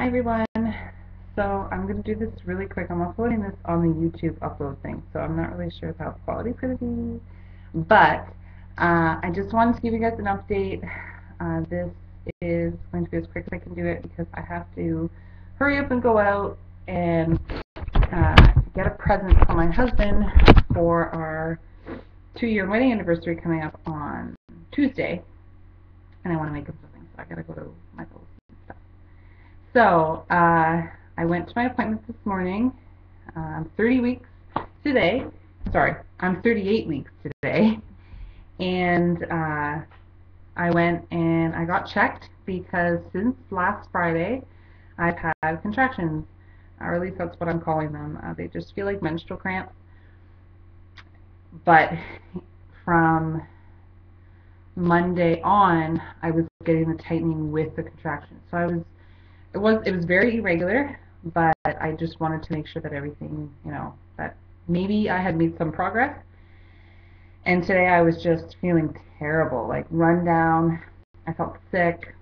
Hi everyone. So I'm going to do this really quick. I'm uploading this on the YouTube upload thing, so I'm not really sure how the quality is going to be. But I just wanted to give you guys an update. This is going to be as quick as I can do it because I have to hurry up and go out and get a present for my husband for our 2-year wedding anniversary coming up on Tuesday. And I want to make him something, so I got to go to Michael's and stuff. So, I went to my appointment this morning. I'm 30 weeks today. Sorry, I'm 38 weeks today. And I went and I got checked because since last Friday, I've had contractions. Or at least that's what I'm calling them. They just feel like menstrual cramps. But from Monday on, I was getting the tightening with the contractions. So it was very irregular, but I just wanted to make sure that everything, that maybe I had made some progress. And today I was just feeling terrible, like run down. I felt sick.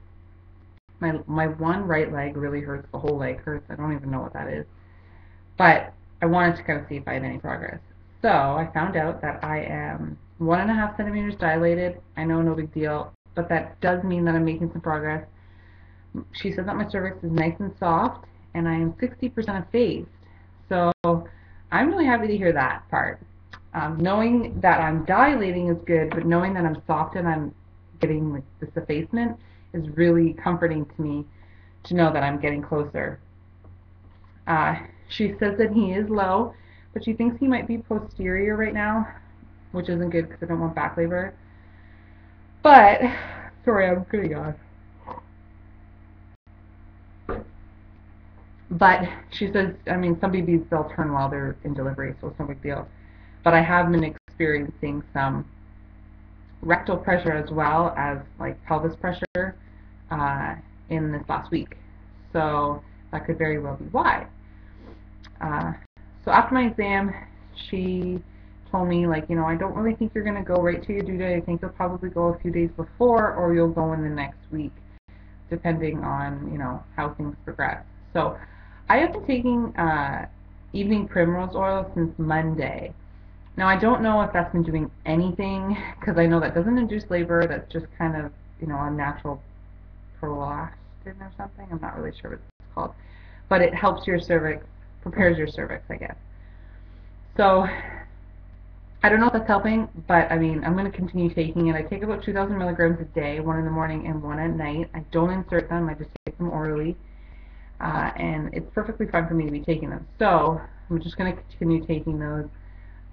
My one right leg really hurts. The whole leg hurts. I don't even know what that is. But I wanted to kind of see if I had any progress. So I found out that I am 1.5 centimeters dilated. I know, no big deal, but that does mean that I'm making some progress. She said that my cervix is nice and soft, and I am 60% effaced. So I'm really happy to hear that part. Knowing that I'm dilating is good, but knowing that I'm soft and I'm getting like this effacement is really comforting to me to know that I'm getting closer. She says that he is low, but she thinks he might be posterior right now, which isn't good because I don't want back labor. But, sorry, I'm pretty yawn. But she says, I mean, some babies, they'll turn while they're in delivery, so it's no big deal. But I have been experiencing some rectal pressure as well as like pelvis pressure in this last week. So that could very well be why. So after my exam, she told me, like, I don't really think you're going to go right to your due date. I think you'll probably go a few days before, or you'll go in the next week, depending on, how things progress. So I have been taking evening primrose oil since Monday. Now, I don't know if that's been doing anything, because I know that doesn't induce labor. That's just kind of, a natural prolactin or something. I'm not really sure what it's called. But it helps your cervix, prepares your cervix, I guess. So I don't know if that's helping, but I mean, I'm going to continue taking it. I take about 2,000 milligrams a day, one in the morning and one at night. I don't insert them. I just take them orally. And it's perfectly fine for me to be taking them. So I'm just going to continue taking those.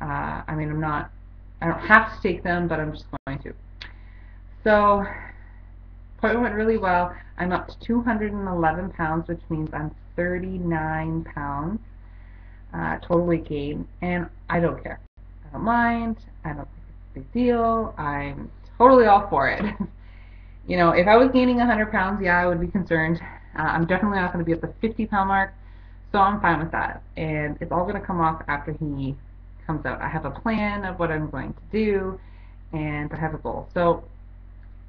I mean, I don't have to take them, but I'm just going to. So, appointment went really well. I'm up to 211 pounds, which means I'm 39 pounds total weight gain, and I don't care. I don't mind. I don't think it's a big deal. I'm totally all for it. If I was gaining 100 pounds, yeah, I would be concerned. I'm definitely not going to be at the 50-pound mark, so I'm fine with that. And it's all going to come off after he comes out. I have a plan of what I'm going to do, and I have a goal. So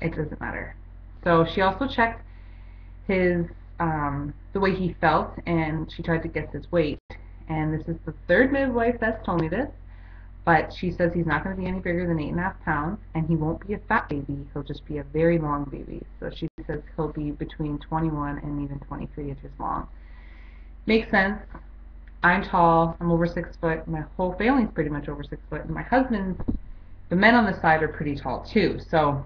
it doesn't matter. So she also checked his the way he felt, and she tried to guess his weight. And this is the third midwife that's told me this, but she says he's not going to be any bigger than 8.5 pounds, and he won't be a fat baby. He'll just be a very long baby. So she says he'll be between 21 and even 23 inches long. Makes sense. I'm tall. I'm over 6 foot. My whole family's pretty much over 6 foot, and my husband's, the men on the side are pretty tall too. So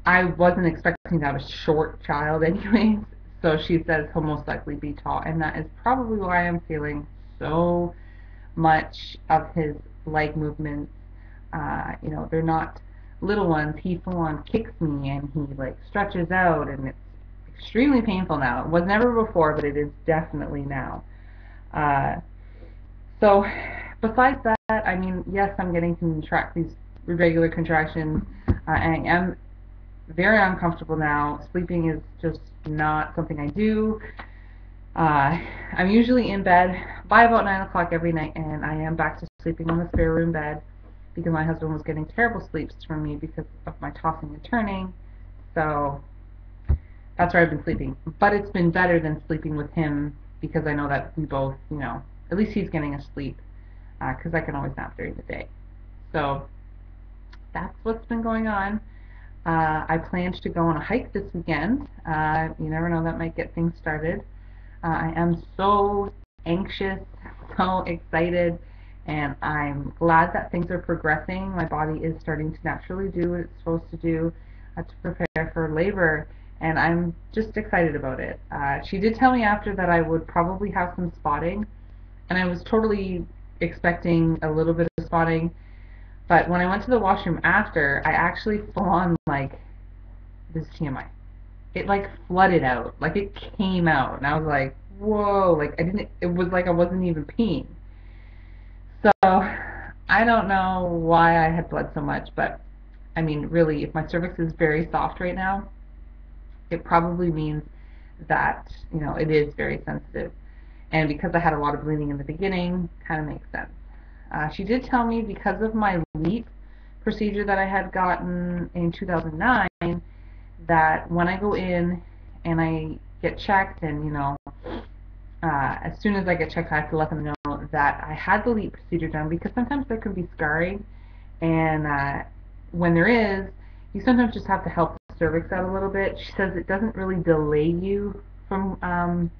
I wasn't expecting to have a short child anyways. So she says he'll most likely be tall, and that is probably why I'm feeling so much of his leg movements. They're not little ones. He full on kicks me, and he like stretches out, and it's extremely painful now. It was never before, but it is definitely now. So besides that, I mean, yes, I'm getting these irregular contractions. I am very uncomfortable now. Sleeping is just not something I do. I'm usually in bed by about 9 o'clock every night, and I am back to sleeping on the spare room bed because my husband was getting terrible sleeps from me because of my tossing and turning. So that's where I've been sleeping. But it's been better than sleeping with him because I know that we both, at least he's getting a sleep because I can always nap during the day. So that's what's been going on. I planned to go on a hike this weekend. You never know, that might get things started. I am so anxious, so excited, and I'm glad that things are progressing. My body is starting to naturally do what it's supposed to do to prepare for labor, and I'm just excited about it. She did tell me after that I would probably have some spotting, and I was totally expecting a little bit of spotting, but when I went to the washroom after, I actually full on, like, this is TMI. It like flooded out, like it came out, and I was like, whoa, like it was like I wasn't even peeing. So I don't know why I had bled so much, but I mean, really, if my cervix is very soft right now, it probably means that, it is very sensitive. And because I had a lot of bleeding in the beginning, kind of makes sense. She did tell me because of my LEAP procedure that I had gotten in 2009, that when I go in and I get checked, and as soon as I get checked, I have to let them know that I had the LEAP procedure done, because sometimes there can be scarring, and when there is, you sometimes just have to help the cervix out a little bit. She says it doesn't really delay you from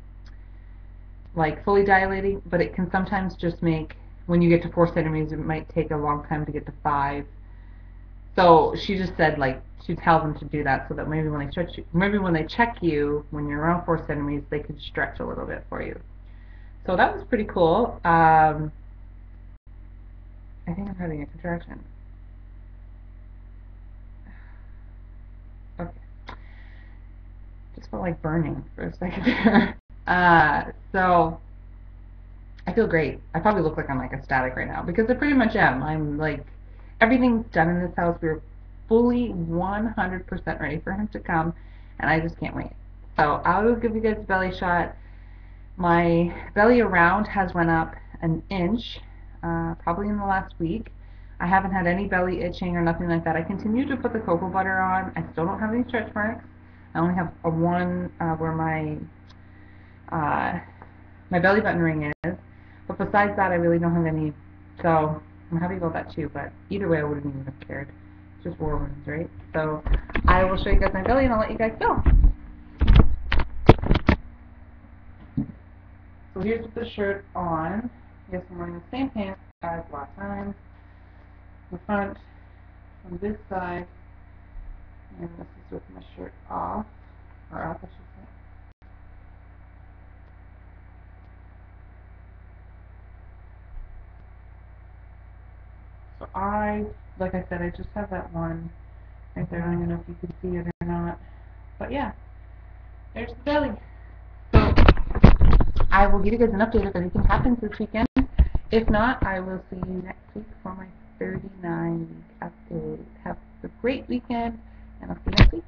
like fully dilating, but it can sometimes just make, when you get to 4 centimeters, it might take a long time to get to 5. So she just said, like, to tell them to do that, so that maybe when they stretch you, maybe when they check you when you're around 4 centimeters, they could stretch a little bit for you. So that was pretty cool. I think I'm having a contraction. Okay. Just felt like burning for a second there. So I feel great. I probably look like I'm like ecstatic right now, because I pretty much am. I'm like, everything's done in this house. We're fully 100% ready for him to come, and I just can't wait. So I will give you guys a belly shot. My belly around has went up an inch, probably in the last week. I haven't had any belly itching or nothing like that. I continue to put the cocoa butter on. I still don't have any stretch marks. I only have one where my belly button ring is, but besides that, I really don't have any. So I'm happy about that too. But either way, I wouldn't even have cared. It's just war wounds, right? So I will show you guys my belly, and I'll let you guys go. So here's with the shirt on. Yes, I'm wearing the same pants as last time. The front from this side, and this is with my shirt off, or up, I should say. So like I said, I just have that one right there. I don't even know if you can see it or not, but yeah, there's the belly. So I will give you guys an update if anything happens this weekend. If not, I will see you next week for my 39-week update. Have a great weekend, and I'll see you next week.